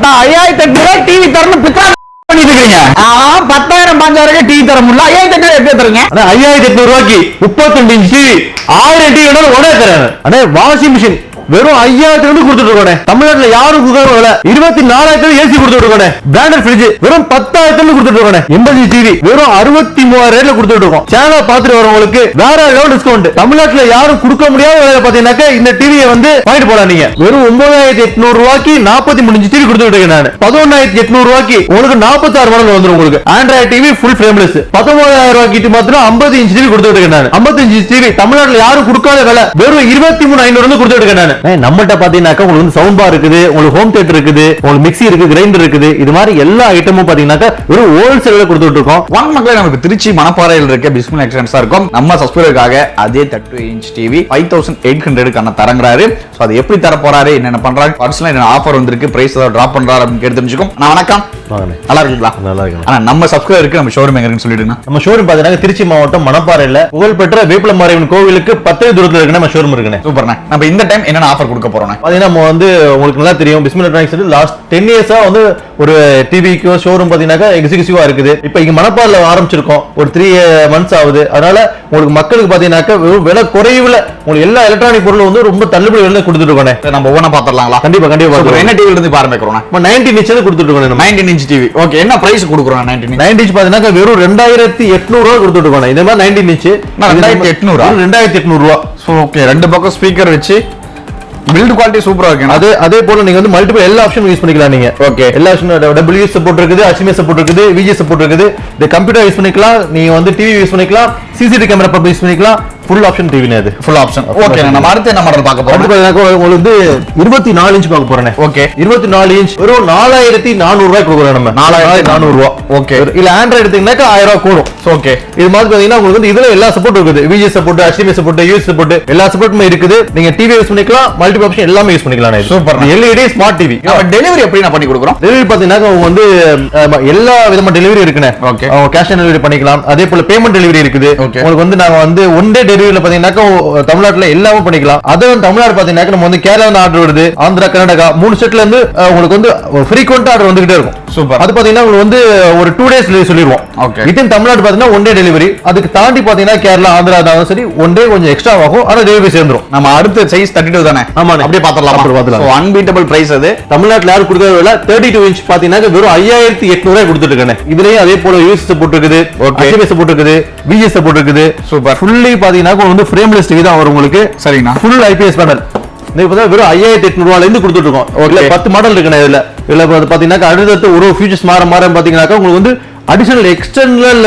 5800 TV தரணும் பிச்சா பண்ணிட்டு இருக்கீங்க. 10,000 5,000 டிவி தர முடியல. 5800 எப்படி தருங்க? 5800 ரூபாய்க்கு 32 இன்ச் டிவி 1000 டிவி உடனே தராங்க. அண்ணே வாஷிங் மிஷின் வெறும் 5000 கொடுத்துட்டு இருக்கோம். தமிழ்நாட்டுல யாரும் கொடுக்காத விலை 24,000 ஏசி கொடுத்துட்டு இருக்கோம். பிராண்டட் ஃப்ரிட்ஜ் வெறும் 10,000 கொடுத்துட்டு இருக்கோம். 80 டிவி வெறும் 63,000 கொடுத்துட்டு இருக்கோம். சேனலை பார்த்துட்டு வரவங்களுக்கு வேற லெவல் டிஸ்கவுண்ட். தமிழ்நாட்டுல யாரும் கொடுக்க முடியாத விலை பாத்தீங்கன்னா இந்த டிவியை வந்து வாங்கிட்டு போலாம். நீங்க வெறும் 9,800 ரூபாய்க்கு 43 இன்ச் டிவி கொடுத்துட்டு இருக்கேன். நான் 11,800 ரூபாய்க்கு உங்களுக்கு 46 மாடல் வந்துரும். உங்களுக்கு ஆண்ட்ராய்டு டிவி ஃபுல் ஃப்ரேம்லெஸ் 19,000 ரூபாய்க்கு மாத்திரம் 50 இன்ச் டிவி கொடுத்துட்டு இருக்கேன். நான் 55 இன்ச் டிவி தமிழ்நாட்டுல யாரும் கொடுக்காத விலை வெறும் 23,500 கொடுத்துட்டு இருக்கேன். நான் நம்மள்ட்ட பாத்தீங்கன்னாக்கா உங்களுக்கு வந்து சவுண்ட் பார் இருக்குது, உங்களுக்கு ஹோம் தியேட்டர் இருக்குது, உங்களுக்கு மிக்ஸி இருக்கு, கிரைண்டர் இருக்குது. இது மாதிரி எல்லா ஐட்டமும் பாத்தீங்கன்னாக்கா ஒரு ஹோல்சேல்ல கொடுத்துட்டு இருக்கோம். வாங்க மக்களே, நமக்கு திருச்சி மணப்பாறையில் இருக்க பிஸ்மி எலக்ட்ரானிக்ஸ் இருக்கும். நம்ம சப்ஸ்கிரைபருக்காக அதே 32 இன்ச் டிவி 5800 தரங்கறாரு. சோ அது எப்படி தர போறாரு, என்னென்ன பண்றாரு, பர்சனலா என்ன ஆஃபர் வந்திருக்கு, பிரைஸ் ஏதாவது டிராப் பண்றாரு அப்படின்னு கேட்டு தெரிஞ்சுக்கும். நான் வணக்கம். நல்லா இருக்கீங்களா? நல்லா இருக்கேன். ஆனா நம்ம சப்ஸ்கிரைபருக்கு நம்ம ஷோரூம் எங்க இருக்குன்னு சொல்லிடுங்க. நம்ம ஷோரூம் பாத்தீங்கன்னா திருச்சி மாவட்டம் மணப்பாறையில புகழ்பெற்ற வேப்பிலமாரியம்மன் கோவிலுக்கு 10 தூரத்துல இருக்கு நம்ம ஷோரூம் இருக்குங்க. சூப்பர்ண்ணா. நம்ம இந்த டைம் என்ன ஆஃபர் கொடுக்க போறோம் பாத்தீங்கன்னா நம்ம வந்து உங்களுக்கு நல்லா தெரியும் பிஸ்மி எலக்ட்ரானிக்ஸ் லாஸ்ட் 10 இயர்ஸா வந்து ஒரு டிவிக்கு ஷோரூம் பாத்தீங்கன்னா எக்ஸிகியூட்டிவா இருக்குது. இப்போ இங்க மணப்பாறையில ஆரம்பிச்சிருக்கோம். ஒரு 3 months ஆகுது. அதனால உங்களுக்கு மக்களுக்கு பாத்தீங்கன்னா விலை குறைவுல உங்களுக்கு எல்லா எலக்ட்ரானிக் பொருளும் வந்து ரொம்ப தள்ளுபடி விலையில கொடுத்துட்டு இருக்கோம். நம்ம ஒவ்வொன்றா பாத்துறலாங்களா? கண்டிப்பா கண்டிப்பா. என்ன டிவில இருந்து ஆரம்பிக்கிறோம்? 19 இன்ச் கொடுத்துட்டு இருக்கோம். 19 இன்ச் டிவி. ஓகே, என்ன பிரைஸ் கொடுக்குறோம்? 19 இன்ச் பாத்தீங்கன்னா வெறும் 2,800 ரூபாய் கொடுத்துட்டு இருக்கோம். இந்த மாதிரி 19 இன்ச் 2,800 ரூபாய். ஓகே, ரெண்டு பக்கம் ஸ்பீக்கர் வச்சு பில்ட் குவாலிட்டி சூப்பரா இருக்கு. அதே போல நீங்க வந்து மல்டிபிள் எல்லா ஆப்ஷனும் யூஸ் பண்ணிக்கலாம். நீங்க ஓகே எல்லா ஆப்ஷனும் WS சப்போர்ட் இருக்குது, HDMI சப்போர்ட் இருக்குது, VGA சப்போர்ட் இருக்குது. இந்த கம்ப்யூட்டர் யூஸ் பண்ணிக்கலாம், நீங்க வந்து டிவி யூஸ் பண்ணிக்கலாம், CCTV கேமரா பப் யூஸ் பண்ணிக்கலாம். ஃபுல் ஆப்ஷன் டிவி இது. Full option. ஓகே, நம்ம அடுத்து என்ன மாடல் பார்க்க போறோம்? உங்களுக்கு வந்து 24 இன்ச் பார்க்க போறேன். ஓகே, 24 இன்ச் வெறும் 4,400 ரூபாய் கொடுக்குறோம். நம்ம 4,400 ரூபாய். ஓகே, இல்ல ஆண்ட்ராய்டு எடுத்தீங்கன்னாக்கா 1000 ரூபாய் கூடும். ஓகே, இது மாதிரி பாத்தீங்கன்னா உங்களுக்கு வந்து இதுல எல்லா சப்போர்ட் இருக்குது. VGA support, HDMI support, USB support, எல்லா சப்போர்ட்டுமே இருக்குது. நீங்க டிவி யூஸ் பண்ணிக்கலாம், மல்டிபிள் ஆப்ஷன் எல்லாமே யூஸ் பண்ணிக்கலாம். சூப்பர். LED smart TV. நம்ம டெலிவரி எப்படி நான் பண்ணி கொடுக்குறோம்? டெலிவரி பாத்தீங்கன்னா வந்து எல்லா விதமான டெலிவரி இருக்குனே. ஓகே, கேஷ் ஆன் டெலிவரி பண்ணிக்கலாம். அதே போல பேமெண்ட் டெலிவரி இருக்குது. உங்களுக்கு வந்து நாங்க வந்து ஒன் டே டெலிவரியில பாத்தீங்கன்னா தமிழ்நாட்டுல எல்லாமே பண்ணிக்கலாம். அதுவும் தமிழ்நாடு பாத்தீங்கன்னா நம்ம வந்து கேரளா ஆர்டர் வருது, ஆந்திரா, கர்நாடகா 3 ஸ்டேட்ல இருந்து உங்களுக்கு வந்து ஃப்ரீக்வென்ட் ஆர்டர் வந்துகிட்டே இருக்கும். சூப்பர். அது பாத்தீங்கன்னா உங்களுக்கு வந்து ஒரு 2 days சொல்லிடுவோம். ஓகே, இது தமிழ்நாடு பாத்தீங்கன்னா ஒன் டே டெலிவரி. அதுக்கு தாண்டி பாத்தீங்கன்னா கேரளா, ஆந்திரா தான் சரி ஒன் டே கொஞ்சம் எக்ஸ்ட்ரா ஆகும். ஆனா டெலிவரி சேர்ந்துரும். நம்ம அடுத்த சைஸ் 32 தானே? ஆமா, அப்படியே பாத்துறலாம். சோ அன்பீட்டபிள் பிரைஸ் அது. தமிழ்நாட்டுல யாரும் கொடுக்கற விலை 32 இன்ச் பாத்தீங்கன்னா வெறும் 5,800 ரூபாய் கொடுத்துட்டு இருக்கேன். இதுலயே அதே போல USB சப்போர்ட் இருக்குது, HDMI சப்போர்ட் இருக்குது, VGA சப்போர்ட் இருக்குது. சூப்பர். ஃபுல்லி பாத்தீங்கன்னா வந்து ஃப்ரேம்லெஸ் டிவி தான் வரும் உங்களுக்கு. சரிண்ணா. Full IPS panel. வெறும் 5,800 ரூபாயில இருந்து கொடுத்துட்டு இருக்கோம். ஓகே, 10 மாடல் இருக்குண்ணே. இதுல பாத்தீங்கன்னா அடுத்தடுத்து ஒரு ஃபியூச்சர்ஸ் மாற பாத்தீங்கன்னா உங்களுக்கு வந்து அடிஷனல் எக்ஸ்டர்னல்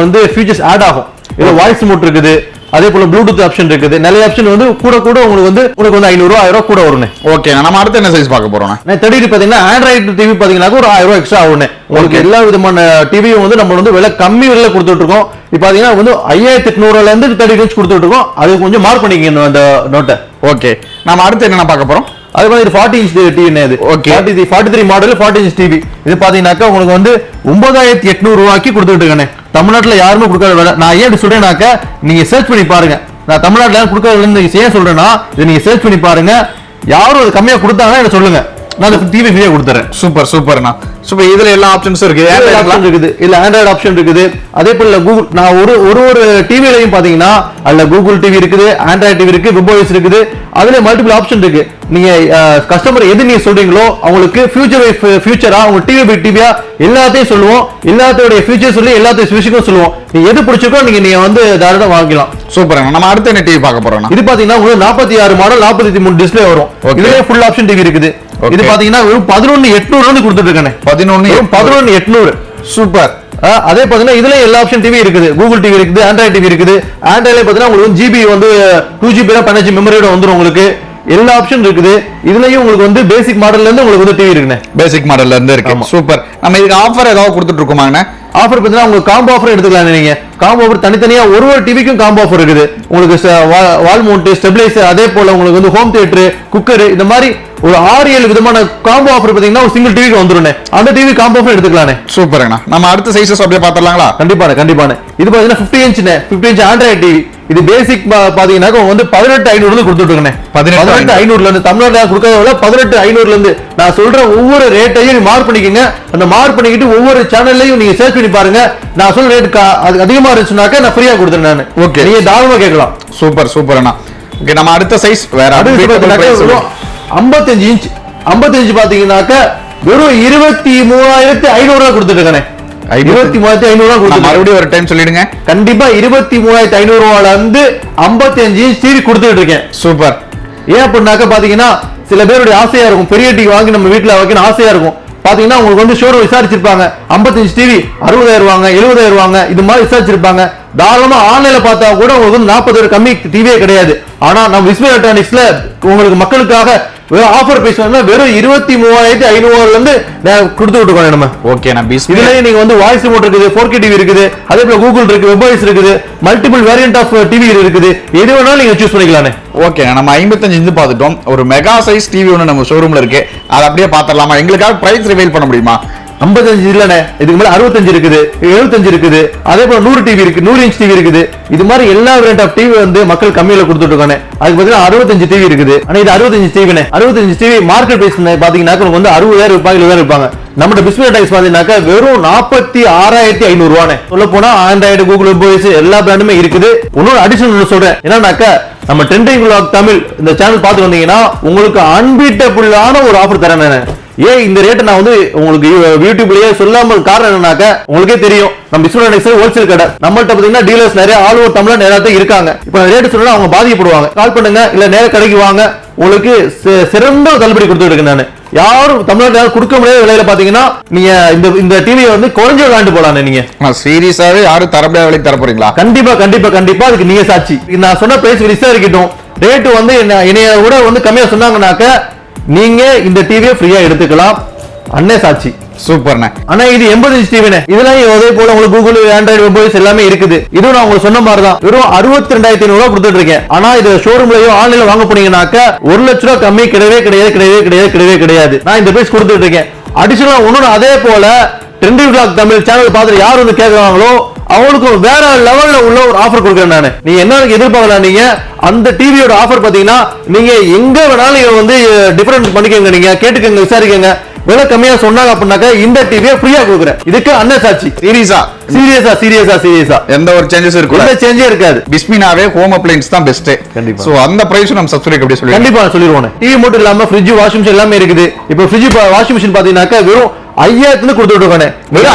வந்து ஃபியூச்சர்ஸ் ஆட் ஆகும். இதுல வாய்ஸ் மோட் இருக்குது, அதே போல ப்ளூடூத் ஆப்ஷன் இருக்குது. நிறைய ஆப்ஷன் வந்து கூட உங்களுக்கு வந்து 500 ரூபாய் 1000 ரூபாய் கூட வரும். ஓகே, நம்ம அடுத்து என்ன சைஸ் பார்க்க போறோம்? 30 பாத்தீங்கன்னா ஆண்ட்ராய்டு டிவி பாத்தீங்கன்னா ஒரு 1000 ரூபாய் எக்ஸ்ட்ரா ஆகும். உங்களுக்கு எல்லா விதமான டிவியும் வந்து நம்ம வந்து விலை கம்மி விலையில கொடுத்துட்டு இருக்கோம். இப்போ பாத்தீங்கன்னா வந்து 5,800 இருந்து 30 இன்ச் கொடுத்துட்டு இருக்கோம். அது கொஞ்சம் மார்க் பண்ணிக்கங்க அந்த நோட்டை. ஓகே, நம்ம அடுத்து என்ன பார்க்க போறோம்? அது மாதிரி 40 இன்ச் டிவி. இது ஓகே, 43 மாடல் 40 இன்ச் டிவி. இது பாத்தீங்கன்னாக்கா உங்களுக்கு வந்து 9,800 ரூபாய்க்கு கொடுத்துட்டு இருக்கேன். தமிழ்நாட்டுல யாருமே கொடுக்காத விலை. நான் ஏன் சொல்றேன்னாக்கா நீங்க சர்ச் பண்ணி பாருங்க. நான் தமிழ்நாட்டுல யாரும் கொடுக்காத ஏன் சொல்றேன்னா இதை நீங்க சர்ச் பண்ணி பாருங்க. யாரும் அது கம்மியா கொடுத்தாங்கன்னா என்ன சொல்லுங்க, நான் டிவி ஃப்ரீயா கொடுத்துறேன். சூப்பர் சூப்பர்ண்ணா. சூப்பர். இதுல எல்லா ஆப்ஷன்ஸும் இருக்கு. ஆப்ஷன் இருக்குது, இல்ல ஆண்ட்ராய்டு ஆப்ஷன் இருக்குது. அதே போல கூகுள், நான் ஒரு டிவிலையும் பாத்தீங்கன்னா அதுல கூகுள் டிவி இருக்குது, ஆண்ட்ராய்டு டிவி இருக்கு, வெப்ஓஎஸ் இருக்குது. அதுல மல்டிபிள் ஆப்ஷன் இருக்கு. நீங்க கஸ்டமர் எது நீங்க சொல்றீங்களோ அவங்களுக்கு ஃபியூச்சரா உங்க டிவியா எல்லாத்தையும் சொல்லுவோம். எல்லாத்தோட ஃபியூச்சர் சொல்லி எல்லாத்தையும் ஸ்பெசிஃபிக்கும் சொல்லுவோம். நீங்க எது பிடிச்சிருக்கோ நீங்க வந்து தாராளமா வாங்கிக்கலாம். சூப்பர். நம்ம அடுத்து என்ன டிவி பார்க்க போறோம்? இது பாத்தீங்கன்னா உங்களுக்கு 46 மாடல் 43 டிஸ்பிளே வரும். இதுலயே ஃபுல் ஆப்ஷன் டிவி இருக்குது. இது பாத்தீங்கன்னா 11,800 கொடுத்துட்டு இருக்கேன். 11,800. சூப்பர். அதே பாத்தீங்கன்னா இதுல எல்லா ஆப்ஷன் டிவி இருக்குது. கூகுள் டிவி இருக்குது, ஆண்ட்ராய்டு டிவி இருக்குது. ஆண்ட்ராய்டுல பாத்தீங்கன்னா உங்களுக்கு ஜிபி வந்து 2GB 15 மெமரியோட வந்துரும். உங்களுக்கு எல்லா ஆப்ஷன் இருக்குது. இதுலயும் உங்களுக்கு வந்து பேசிக் மாடல்ல இருந்து உங்களுக்கு வந்து டிவி இருக்குண்ணே. பேசிக் மாடல்ல இருந்து இருக்கு. சூப்பர். நம்ம இதுக்கு ஆஃபர் ஏதாவது கொடுத்துட்டு இருக்கோமாங்கண்ணே? ஆஃபர் பார்த்தீங்கன்னா உங்களுக்கு காம்போ ஆஃபர் எடுத்துக்கலாம். நீங்க காம்போ ஆஃபர் தனித்தனியா ஒரு டிவிக்கும் காம்போ ஆஃபர் இருக்குது. உங்களுக்கு வால் மவுண்ட், ஸ்டெபிலைசர், அதே போல உங்களுக்கு வந்து ஹோம் தியேட்டர், குக்கர், இந்த மாதிரி ஒரு 6-7 விதமான காம்போ ஆஃபர் பாத்தீங்கன்னா ஒரு சிங்கிள் டிவிக்கு வந்துருனே. அந்த டிவி காம்போ ஆஃபர் எடுத்துக்கலானே. சூப்பர்ண்ணா. நம்ம அடுத்த சைஸஸ் அப்படியே பாத்துறலாங்களா? கண்டிப்பான. இது பாத்தீங்கன்னா 50 இன்ச் ஆண்ட்ராய்டு டிவி. இது பேசிக் பாத்தீங்கன்னா வந்து 18,500 கொடுத்துட்டு இருக்கேன். 18,500 இருந்து தமிழ்நாடு கொடுக்கறத விட 18,500 இருந்து நான் சொல்ற ஒவ்வொரு ரேட்டையும் மார்க் பண்ணிக்கங்க. அந்த மார்க் பண்ணிக்கிட்டு ஒவ்வொரு சேனல்லையும் நீங்க சர்ச் பண்ணி பாருங்க. நான் சொல்ற ரேட் அதிகமா இருந்துச்சுனாக்க நான் ஃப்ரீயா கொடுத்துறேன் நான். ஓகே, நீங்க தாராளமா கேட்கலாம். சூப்பர் அண்ணா. ஓகே, நம்ம அடுத்த சைஸ் வேற 55 இன்ச். 55 பாத்தீங்கன்னாக்க வெறும் 23,500 கொடுத்துட்டு இருக்கேன். 23,500 கொடுத்து மறுபடியும் ஒரு டைம் சொல்லிடுங்க. கண்டிப்பா 23,500 இருந்து 55 இன்ச் டிவி கொடுத்துட்டு இருக்கேன். சூப்பர். ஏன் அப்படின்னாக்க பாத்தீங்கன்னா சில பேருடைய ஆசையா இருக்கும், பெரிய டிவி வாங்கி நம்ம வீட்டுல வைக்கணும் ஆசையா இருக்கும். பாத்தீங்கன்னா உங்களுக்கு வந்து ஷோரூம் விசாரிச்சிருப்பாங்க, 55 டிவி 60,000 வாங்க, 70,000 வாங்க, இது மாதிரி விசாரிச்சிருப்பாங்க. தாராளமா ஆன்லைன்ல பார்த்தா கூட உங்களுக்கு வந்து 40,000 கம்மி டிவியே கிடையாது. ஆனா நம்ம பிஸ்மி எலக்ட்ரானிக்ஸ்ல உங்களுக்கு மக்களுக்காக ஆஃபர் பிரைஸ் வந்து வெறும் 23,500 இருந்து கொடுத்துட்டு இருக்கோம் நம்ம. ஓகே, நான் பிஸ்மி இதுல நீங்க வந்து வாய்ஸ் ரிமோட் இருக்குது, 4K டிவி இருக்குது, அதே போல கூகுள் இருக்கு, வெப்வாய்ஸ் இருக்குது, மல்டிபிள் வேரியன்ட் ஆஃப் டிவி இருக்குது. எது வேணாலும் நீங்க சூஸ் பண்ணிக்கலானே. ஓகே, நம்ம 55 இன்ச் பார்த்துட்டோம். ஒரு மெகா சைஸ் டிவி ஒன்று நம்ம ஷோரூம்ல இருக்கு, அதை அப்படியே பார்த்துடலாமா? எங்களுக்காக பிரைஸ் ரிவீல் பண்ண முடியுமா? 55 இல்லனே, இதுக்கு மேல 65 இருக்குது, 75 இருக்குது, அதே போல 100 டிவி இருக்கு, 100 இன்ச் டிவி இருக்குது. இது மாதிரி எல்லா வேரியன்ட் ஆஃப் டிவி வந்து மக்கள் கம்மியில கொடுத்துட்டு இருக்கானே. அதுக்கு பதிலா 65 டிவி இருக்குது. ஆனா இது 65 டிவினே. 65 டிவி மார்க்கெட் பிரைஸ் பாத்தீங்கன்னா வந்து 60,000 ரூபாய் 70,000 இருப்பாங்க. நம்ம பிஸ்மி எலக்ட்ரானிக்ஸ் பாத்தீங்கன்னா வெறும் 46,500 ரூபாய். சொல்ல போனா ஆண்ட்ராய்டு, கூகுள், வெப்வாய்ஸ் எல்லா பிராண்டுமே இருக்குது. இன்னொரு அடிஷனல் சொல்றேன் என்னன்னாக்க, நம்ம ட்ரெண்டிங் விலாக் தமிழ் இந்த சேனல் பார்த்து வந்தீங்கன்னா உங்களுக்கு அன்பீட்டபிளான ஒரு ஆஃபர் தரேன் நான். ஏன் இந்த ரேட் நான் வந்து உங்களுக்கு யூடியூப்லயே சொல்லாம காரணம் என்னன்னாக்க, உங்களுக்கே தெரியும் நம்ம பிஸ்மி எலக்ட்ரானிக்ஸ் ஹோல்சேல் கடை. நம்மள்ட்ட பாத்தீங்கன்னா டீலர்ஸ் நிறைய ஆல் ஓவர் தமிழ்நாடு நிறைய இருக்காங்க. இப்ப ரேட் சொன்னா அவங்க பாதிக்கப்படுவாங்க. கால் பண்ணுங்க, இல்ல நேர கடைக்கு வாங்க, உங்களுக்கு சிறந்த தள்ளுபடி கொடுத்துட்டு இருக்கேன் நான். யாரும் தமிழ்நாட்டில் கொடுக்க முடியாத விலையில பாத்தீங்கன்னா நீங்க இந்த டிவியை வந்து குறைஞ்ச வாங்கிட்டு போலாம். நீங்க சீரியஸாவே யாரும் தர முடியாத விலைக்கு தர போறீங்களா? கண்டிப்பா அதுக்கு நீங்க சாட்சி. நான் சொன்ன பிரைஸ் விசாரிக்கட்டும். ரேட் வந்து என்னைய கூட வந்து கம்மியா சொன்னாங்கன்னாக்க நீங்க இந்த டிவியை ஃப்ரீயா எடுத்துக்கலாம். அண்ணே சாட்சி. சூப்பர்ண்ணே. ஆனா இது 80 இன்ச் டிவினே. இதெல்லாம் அதே போல உங்களுக்கு கூகுள், ஆண்ட்ராய்டு, வெப்வாய்ஸ் எல்லாமே இருக்குது. இதுவும் நான் உங்களுக்கு சொன்ன மாதிரி தான் வெறும் 62,500 ரூபாய் கொடுத்துட்டு இருக்கேன். ஆனா இது ஷோரூம்லயோ ஆன்லைன்ல வாங்க போனீங்கன்னாக்க 1 லட்சம் ரூபாய் கம்மி கிடையவே கிடையாது. நான் இந்த பிரைஸ் கொடுத்துட்டு இருக்கேன். அடிஷனலா ஒண்ணு அதே போல ட்ரெண்டிங் விலாக் தமிழ் சேனல் பார்த்து யார் வந்து கேட்கறாங்களோ அவங்களுக்கு வேற லெவல்ல உள்ள ஒரு ஆஃபர் கொடுக்குறேன் நானு. நீங்க என்ன எதிர்பார்க்கலாம், நீங்க அந்த டிவியோட ஆஃபர் பாத்தீங்கன்னா நீங்க எங்க வேணாலும் நீங்க வந்து டிஃபரன்ஸ் பண்ணிக்கங்க, நீங்க கேட்டுக்கங்க, விசாரிக்கங்க. விலை கம்மியா சொன்னாங்க அப்படின்னாக்க இந்த டிவியை ஃப்ரீயா கொடுக்குறேன். இதுக்கு அண்ணன் சாட்சி. சீரியஸா எந்த ஒரு சேஞ்சஸ் இருக்கு? எந்த சேஞ்சே இருக்காது. பிஸ்மினாவே ஹோம் அப்ளையன்ஸ் தான் பெஸ்ட். கண்டிப்பா. சோ அந்த பிரைஸ் நம்ம சப்ஸ்கிரைப் அப்படி சொல்லி கண்டிப்பா சொல்லிடுவோம். டிவி மட்டும் இல்லாம ஃப்ரிட்ஜ், வாஷிங் மிஷின் எல்லாமே இருக்குது. இப்போ ஃப்ரிட்ஜ், வாஷிங் மிஷின் பாத்தீங்கன்னாக்க வெறும் 5,000 கொடுத்துட்டு இருக்கோம்.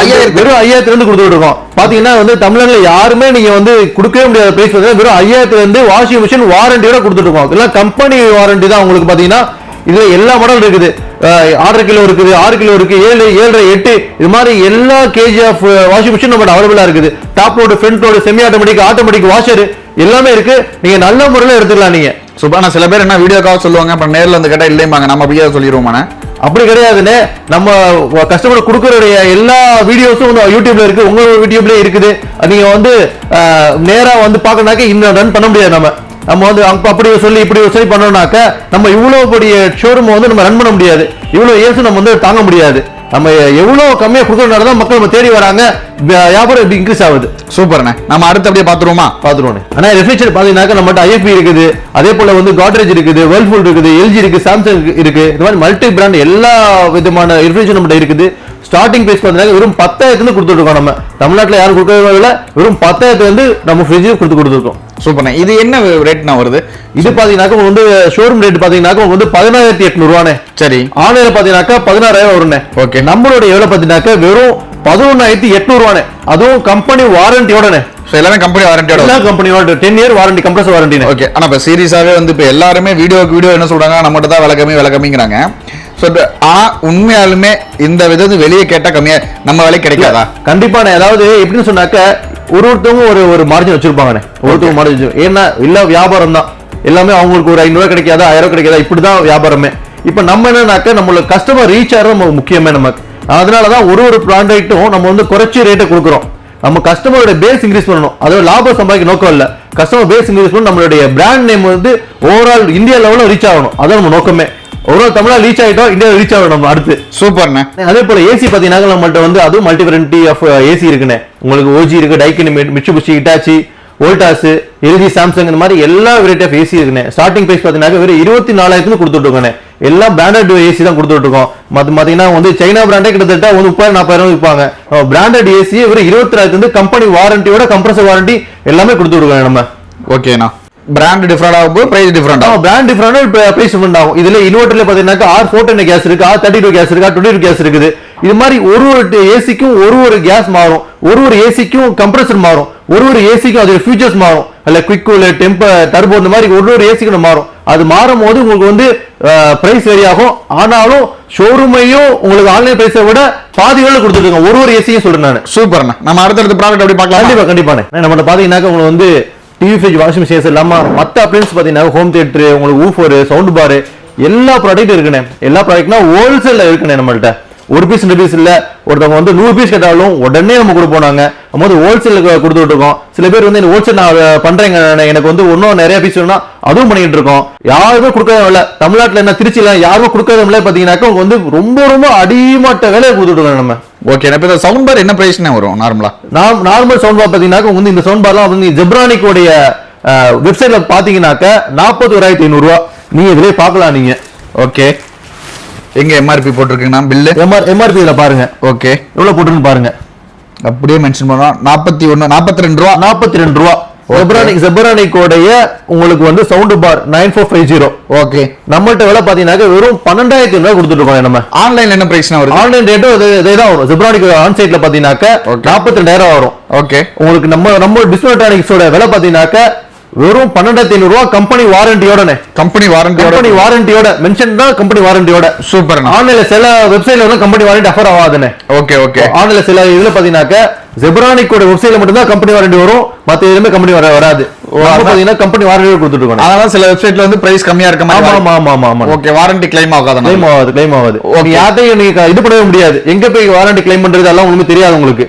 வெறும் 5,000 கொடுத்துட்டு இருக்கோம். பாத்தீங்கன்னா வந்து தமிழ்நாட்டுல யாருமே நீங்க வந்து கொடுக்கவே முடியாத பிரைஸ் வந்து வெறும் 5,000 வாஷிங் மிஷின் வாரண்டியோட கொடுத்துட்டு இருக்கோம். இதெல்லாம் கம்பெனி வாரண்டி தான். உங்களுக்கு பாத்தீங்கன்னா இதுல எல்லா மாடல் இருக்குது. 6 கிலோ இருக்குது, 6 கிலோ இருக்கு, 7, 7.5, 8 இது மாதிரி எல்லா கேஜி ஆஃப் வாஷிங் மிஷின் நம்ம அவைலபிளா இருக்குது. Top load, front load, semi automatic, automatic washer எல்லாமே இருக்கு. நீங்க நல்ல முறையில் எடுத்துக்கலாம். நீங்க சுபானா சில பேர் என்ன வீடியோக்காக சொல்லுவாங்க, அப்புறம் நேரில் வந்து கேட்டா இல்லைம்பாங்க. நம்ம அப்படியே சொல்லிடுவோமாண்ணே? அப்படி கிடையாதுன்னு. நம்ம கஸ்டமர் கொடுக்கற எல்லா வீடியோஸும் வந்து யூடியூப்ல இருக்கு, உங்க யூடியூப்ல இருக்குது. நீங்க வந்து நேரா வந்து பாக்கனாக்க இன்னும் ரன் பண்ண முடியாது. நம்ம வந்து அப்படி சொல்லி இப்படி சொல்லி பண்ணோம்னாக்க நம்ம இவ்வளவு பெரிய ஷோரூம் வந்து நம்ம ரன் பண்ண முடியாது. இவ்வளவு இயர்ஸ் நம்ம வந்து தாங்க முடியாது. நம்ம எவ்வளவு கம்மியா கொடுக்கறதுனால தான் மக்கள் நம்ம தேடி வராங்க. வியாபாரம் இன்க்ரீஸ் ஆகுது. சூப்பர்ண்ணே. நம்ம அடுத்து அப்படியே பாத்துருவோமா? பாத்துருவோம். ஆனா ரெஃப்ரிஜரேட்டர் பாத்தீங்கன்னா நம்மகிட்ட ஐஎஃப்பி இருக்குது, அதே போல வந்து காட்ரேஜ் இருக்குது, வேர்ல்பூல் இருக்குது, எல்ஜி இருக்கு, சாம்சங் இருக்கு. இந்த மாதிரி மல்டி பிராண்ட் எல்லா விதமான ரெஃப்ரிஜரேட்டர் நம்மகிட்ட இருக்குது. ஸ்டார்டிங் பிரைஸ் பாத்தீங்கன்னா வெறும் 10,000 கொடுத்துட்டு இருக்கோம். நம்ம தமிழ்நாட்டில் யாரும் கொடுக்கவே இல்லை. வெறும் 10,000 நம்ம ஃப்ரிட்ஜ் கொடுத்துருக்கோம். சூப்பர்ண்ணே. இது என்ன ரேட்னா வருது? இது பாத்தீங்கன்னா வந்து ஷோரூம் ரேட் பாத்தீங்கன்னா வந்து 17,800 ரூபானே. சரி. ஆன்லைன்ல பாத்தீங்கன்னா 16,000 வரும்னே. ஓகே. நம்மளோட எவ்வளவு பாத்தீங்கன்னா வெறும் 11,800 ரூபானே. அதுவும் கம்பெனி வாரண்டியோடனே. எல்லாமே கம்பெனி வாரண்டியோட. எல்லா கம்பெனியோட 10 year warranty, compressor warranty. Okay. ஆனா இப்ப சீரியஸாவே வந்து இப்ப எல்லாருமே வீடியோ என்ன சொல்றாங்க, நம்மகிட்ட தான் விலை கம்மிங்கிறாங்க. ஆனா உண்மையாலுமே இந்த விதத்து வெளியே கேட்டா கம்மியா நம்ம விலை கிடைக்காதா? கண்டிப்பா. அதாவது எப்படின்னு சொன்னாக்க ஒருத்தவங்க ஒரு மார்ஜின் வச்சிருப்பாங்க. ஒருத்தவங்க மார்ஜின் ஏன்னா இல்ல வியாபாரம் தான் எல்லாமே. அவங்களுக்கு ஒரு 500 கிடைக்காதா, 1000 கிடைக்காதா, இப்படிதான் வியாபாரமே. இப்ப நம்ம என்னன்னாக்க நம்மளோட கஸ்டமர் ரீச் ஆகிறது முக்கியமே. நமக்கு அதனாலதான் ஒரு ப்ராடக்ட்டும் நம்ம வந்து குறைச்சி ரேட்டை கொடுக்குறோம். நம்ம கஸ்டமரோட பேஸ் இன்க்ரீஸ் பண்ணணும், அதோட லாபம் சம்பாதிக்க நோக்கம் இல்ல. கஸ்டமர் பேஸ் இன்க்ரீஸ் பண்ணி நம்மளுடைய பிராண்ட் நேம் வந்து ஓவரால் இந்தியா லெவலில் ரீச் ஆகணும், அதான் நம்ம நோக்கமே. ஓவரால் தமிழா ரீச் ஆகிட்டோம், இந்தியா ரீச் ஆகணும் நம்ம அடுத்து. சூப்பர்ண்ணே. அதே போல ஏசி பாத்தீங்கன்னா நம்மள்ட்ட வந்து அதுவும் மல்டி வெரைட்டி ஆஃப் ஏசி இருக்குண்ணே. உங்களுக்கு ஓஜி இருக்கு, டைக்கின், Mitsubishi, Hitachi, Voltas, LG, Samsung இந்த மாதிரி எல்லா வெரைட்டி ஆஃப் ஏசி இருக்குண்ணே. ஸ்டார்டிங் பிரைஸ் பாத்தீங்கன்னா வெறும் 24,000 கொடுத்துட்டு இருக்கோண்ணே. எல்லாம் பிராண்டட் ஏசி தான் கொடுத்துட்டு இருக்கோம். பாத்தீங்கன்னா வந்து சைனா பிராண்டே கிட்டத்தட்ட வந்து 30,000-40,000 விற்பாங்க. பிராண்டட் ஏசி வெறும் 24,000 கம்பெனி வாரண்டியோட கம்ப்ரஸர் வாரண்டி எல்லாமே கொடுத்துட்டு இருக்கோம் நம்ம. ஓகேண்ணா. பிராண்ட் டிஃபரெண்ட் ஆகும், பிரைஸ் டிஃபரெண்ட் ஆகும். பிராண்ட் டிஃபரெண்ட், பிரைஸ் டிஃபரெண்ட் ஆகும். இதுல இன்வெர்ட்டர்ல பாத்தீங்கன்னா R410 கேஸ் இருக்கு, R32 கேஸ் இருக்கு, R22 கேஸ் இருக்குது. இது மாதிரி ஒரு ஏசிக்கும் ஒரு கேஸ் மாறும், ஒரு ஏசிக்கும் கம்ப்ரஸர் மாறும், ஒரு ஏசிக்கும் அதோட ஃபியூச்சர்ஸ் மாறும், இல்ல குவிக் கூல், டெம்பர், டர்போ இந்த மாதிரி ஒரு ஏசிக்கும் மாறும். அது மாறும் போது உங்களுக்கு வந்து பிரைஸ் வேரி ஆகும். ஆனாலும் ஷோரூமையும் உங்களுக்கு ஆன்லைன் பிரைஸை விட பாதி வேலை கொடுத்துட்டு இருக்கோம் ஒரு ஏசியும் சொல்றேன் நான். சூப்பர்ண்ணா. நம்ம அடுத்தடுத்த ப்ராடக்ட் அப்படி பார்க்கலாம். கண்டிப்பாண்ணே. நம்ம பாத்தீங்கன்னா உங்களுக்கு வந்து டிவி, ஃப்ரிட்ஜ், வாஷிங் மிஷின்ஸ் இல்லாம மற்ற அப்ளைன்ஸ் பாத்தீங்கன்னா ஹோம் தியேட்டர், உங்களுக்கு ஊஃபர், சவுண்ட் பார் எல்லா ப்ராடக்ட் இருக்குண்ணே. எல்லா ப்ராடக்ட்னா ஹோல்சேல்ல இருக்குண்ணே நம்மள்ட்ட. ஒரு பீஸ் 2 பீஸ் இல்ல, ஒருத்தவங்க வந்து 100 பீஸ் கேட்டாலும் உடனே நம்ம கொடுப்போம். நாங்க நம்ம ஹோல்சேல் கொடுத்துட்டு இருக்கோம். சில பேர் வந்து ஹோல்சேல் நான் பண்றேங்க, எனக்கு வந்து இன்னும் நிறைய பீஸ் வேணும்னா அதுவும் பண்ணிட்டு இருக்கோம். யாருமே கொடுக்காத இல்ல தமிழ்நாட்டுல, என்ன திருச்சியில யாருமே கொடுக்காத இல்லை பாத்தீங்கன்னாக்கா வந்து ரொம்ப அடிமட்ட வேலையை கொடுத்துட்டு இருக்கோம் நம்ம. ஓகே. இப்போ இந்த சவுண்ட் பார் என்ன பிரைஸ்னே வரும் நார்மலா? நார்மல் சவுண்ட் பார் பாத்தீங்கன்னா வந்து இந்த சவுண்ட் பார்லாம் வந்து ஜெப்ரானிக்கோடைய வெப்சைட்ல பாத்தீங்கன்னாக்கா 41,500 நீங்க இதுலயே பார்க்கலாம் நீங்க. ஓகே. எங்க எம்ஆர்பி போட்டிருக்கீங்கன்னா பில்லு எம்ஆர்பி இதுல பாருங்க. ஓகே. எவ்வளவு போட்டுருன்னு பாருங்க, அப்படியே மென்ஷன் பண்ணோம். 42 ரூபா. ஜெப்ரானிக்கோடைய உங்களுக்கு வந்து சவுண்ட் பார் 9450. ஓகே. நம்மள்ட்ட விலை பாத்தீங்கன்னா வெறும் 12,500 கொடுத்துட்டு இருக்கோம். நம்ம ஆன்லைன்ல என்ன பிரைஸ்னா வரும்? ஆன்லைன் ரேட்டும் இதேதான் வரும். ஜெப்ரானிக் ஆன் சைட்ல பாத்தீங்கன்னா 42,000 வரும். ஓகே. உங்களுக்கு நம்ம பிஸ்மி எலக்ட்ரானிக்ஸோட விலை பாத்தீங்கன்னா வெறும் 12,500 கம்பெனி வாரண்டியோட. கம்பெனி வாரண்டியோட மென்ஷன் தான், கம்பெனி வாரண்டியோட. சூப்பர். ஆன்லைன்ல சில வெப்சைட்ல வந்து கம்பெனி வாரண்டி ஆஃபர் ஆகாதுன்னு. ஓகே. ஆன்லைன்ல சில இதுல பாத்தீங்கன்னா ஜெப்ரானிக்கோட வெப்சைட்ல மட்டும் தான் கம்பெனி வாரண்டி வரும், மத்த எதுவுமே கம்பெனி வராது. பாத்தீங்கன்னா கம்பெனி வாரண்டி கொடுத்துட்டு இருக்கோம். அதனால சில வெப்சைட்ல வந்து பிரைஸ் கம்மியா இருக்க மாதிரி. ஆமா. ஓகே. வாரண்டி கிளைம் ஆகாது. கிளைம் ஆகாது. யார்ட்டையும் நீங்க இது பண்ணவே முடியாது. எங்க போய் வாரண்டி கிளைம் பண்றது எல்லாம் உங்களுக்கு தெரியாது உங்களுக்கு.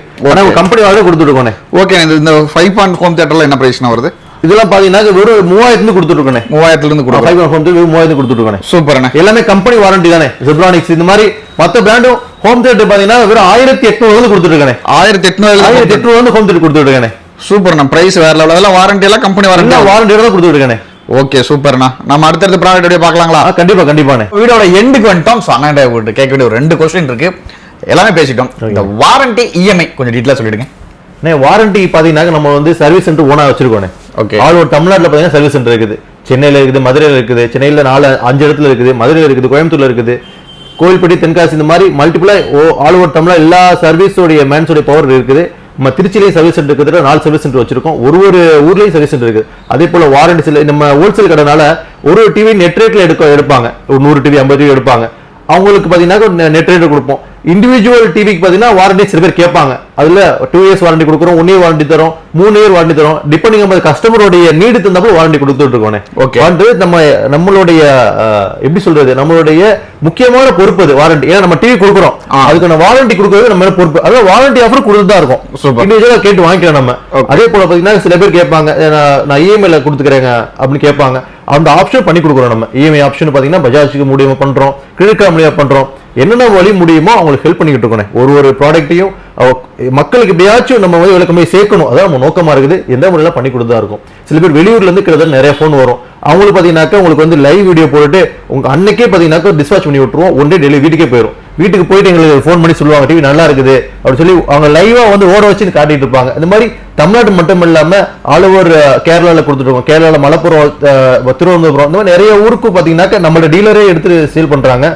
கம்பெனி வாரண்டி கொடுத்துட்டு இருக்கோம். ஓகே. இந்த 5 ஹோம் தியேட்டர்ல என்ன பிரைஸ்னா வருது? இதெல்லாம் பாத்தீங்கன்னா வெறும் 3,000 கொடுத்துட்டு இருக்கேன். 3,000 கொடுத்துட்டு இருக்கேன். சூப்பர். எல்லாமே கம்பெனி வாரண்டி தானே. ஜெப்ரானிக்ஸ் இந்த மாதிரி மத்த பிராண்டும் ஹோம் தியேட்டர் பாத்தீங்கன்னா வெறும் 1,800 கொடுத்துட்டு இருக்கேன். 1,800 ஹோம் தியேட்டர் கொடுத்துட்டு இருக்கேன். சூப்பர். பிரைஸ் வேற லெவல். அதெல்லாம் வாரண்டி எல்லாம் கம்பெனி வாரண்டியோட தான் கொடுத்துட்டு இருக்கேன். ஓகே. சூப்பர்ண்ணா. நம்ம அடுத்த ப்ராடக்ட் பார்க்கலாங்களா? கண்டிப்பாண்ணே. வீடியோட எண்டுக்கு வந்துட்டோம். கேட்க வேண்டிய ஒரு 2 கொஸ்டின் இருக்கு, எல்லாமே பேசிட்டோம். இந்த வாரண்டி இஎம்ஐ கொஞ்சம் டீட்டெயிலா சொல்லிடுங்க. வாரண்டி பாத்தீங்கன்னா நம்ம வந்து சர்வீஸ் சென்டர் ஓனா வச்சிருக்கோம். ஓகே. ஆல் ஓவர் தமிழ்நாட்டுல பாத்தீங்கன்னா சர்வீஸ் சென்டர் இருக்குது. சென்னையில இருக்குது, மதுரையில இருக்குது, சென்னையில 4-5 இடத்துல இருக்குது, மதுரையில இருக்குது, கோயம்புத்தூர்ல இருக்குது, கோவில்பட்டி, தென்காசி, இந்த மாதிரி மல்டிபிளா ஆல் ஓவர் தமிழ்ல எல்லா சர்வீஸோடைய மேன்ஸோடைய பவர் இருக்குது. நம்ம திருச்சியிலேயே சர்வீஸ் சென்டர் இருக்கிறது 4 சர்வீஸ் சென்டர் வச்சிருக்கோம். ஒரு ஊர்லயும் சர்வீஸ் சென்டர் இருக்கு. அதே போல வாரண்டி சில நம்ம ஹோல்சேல் கடைனால ஒரு டிவி நெட் ரேட்ல எடுப்பாங்க. ஒரு 100 டிவி 50 டிவி எடுப்பாங்க. அவங்களுக்கு பாத்தீங்கன்னா நெட் ரேட் கொடுப்போம். இண்டிவிஜுவல் டிவிக்கு பாத்தீங்கன்னா வாரண்டி சில பேர் கேட்பாங்க. அதுல 2 இயர்ஸ் வாரண்டி கொடுக்குறோம், 1 இயர் வாரண்டி தரோம், 3 இயர் வாரண்டி தரோம். டிபெண்டிங் ஆன் கஸ்டமருடைய நீடு தந்தப்போ வாரண்டி கொடுத்துட்டு இருக்கோம். ஓகே. நம்மளுடைய எப்படி சொல்றது, நம்மளுடைய முக்கியமான பொறுப்பு அது வாரண்டி. ஏன்னா நம்ம டிவி கொடுக்குறோம், அதுக்கான வாரண்டி கொடுக்கறது நம்ம பொறுப்பு. அதாவது வாரண்டி ஆஃபர் கொடுத்துதான் இருக்கும். இண்டிவிஜுவலா கேட்டு வாங்கிக்கலாம் நம்ம. அதே போல பாத்தீங்கன்னா சில பேர் கேட்பாங்க, நான் இஎம்ஐல கொடுத்துக்கிறேங்க அப்படின்னு கேட்பாங்க. அந்த ஆப்ஷன் பண்ணி கொடுக்குறோம். நம்ம இஎம்ஐ ஆப்ஷன் பாத்தீங்கன்னா பஜாஜுக்கு மூலியமா பண்றோம், கிரெடிட் கார்டு மூலியமா பண்றோம். என்னென்ன வழி முடியுமோ அவங்களுக்கு ஹெல்ப் பண்ணிக்கிட்டு இருக்கோம். ஒரு ப்ராடக்ட்டையும் மக்களுக்கு எப்படியாச்சும் நம்ம வந்து விளக்கமே சேர்க்கணும், அதான் நம்ம நோக்கமா இருக்குது. எந்த முறையில பண்ணி கொடுத்தா இருக்கும். சில பேர் வெளியூர்ல இருந்து கிட்டத்தட்ட நிறைய போன் வரும். அவங்களுக்கு பாத்தீங்கன்னாக்கா உங்களுக்கு வந்து லைவ் வீடியோ போட்டு உங்க அன்னைக்கே பாத்தீங்கன்னாக்கா டிஸ்பாச் பண்ணி விட்டுருவோம். 1 டே டெலிவரி வீட்டுக்கே போயிடும். வீட்டுக்கு போயிட்டு எங்களுக்கு ஃபோன் பண்ணி சொல்லுவாங்க டிவி நல்லா இருக்குது அப்படின்னு சொல்லி அவங்க லைவா வந்து ஓட வச்சு காட்டிட்டு இருப்பாங்க. இந்த மாதிரி தமிழ்நாடு மட்டும் இல்லாம ஆல் ஓவர் கேரளால கொடுத்துருக்கோம். கேரளால மலப்புரம், திருவனந்தபுரம், இந்த மாதிரி நிறைய ஊருக்கு பாத்தீங்கன்னாக்கா நம்மளோட டீலரே எடுத்து சேல் பண்றாங்க.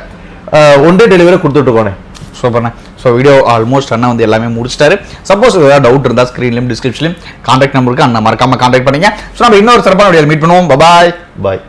1 டே டெலிவரி கொடுத்துட்டு இருக்கோம். சூப்பர்ண்ணே. ஸோ வீடியோ ஆல்மோஸ்ட் அண்ணா வந்து எல்லாமே முடிச்சிட்டாரு. சப்போஸ் ஏதாவது டவுட் இருந்தால் ஸ்க்ரீன்லையும் டிஸ்கிரிப்ஷன்லையும் கான்டாக்ட் நம்பருக்கு அண்ணா மறக்காம கான்டாக்ட் பண்ணுங்க. ஸோ நம்ம இன்னொரு சிறப்பான வீடியோ மீட் பண்ணுவோம். பாய்.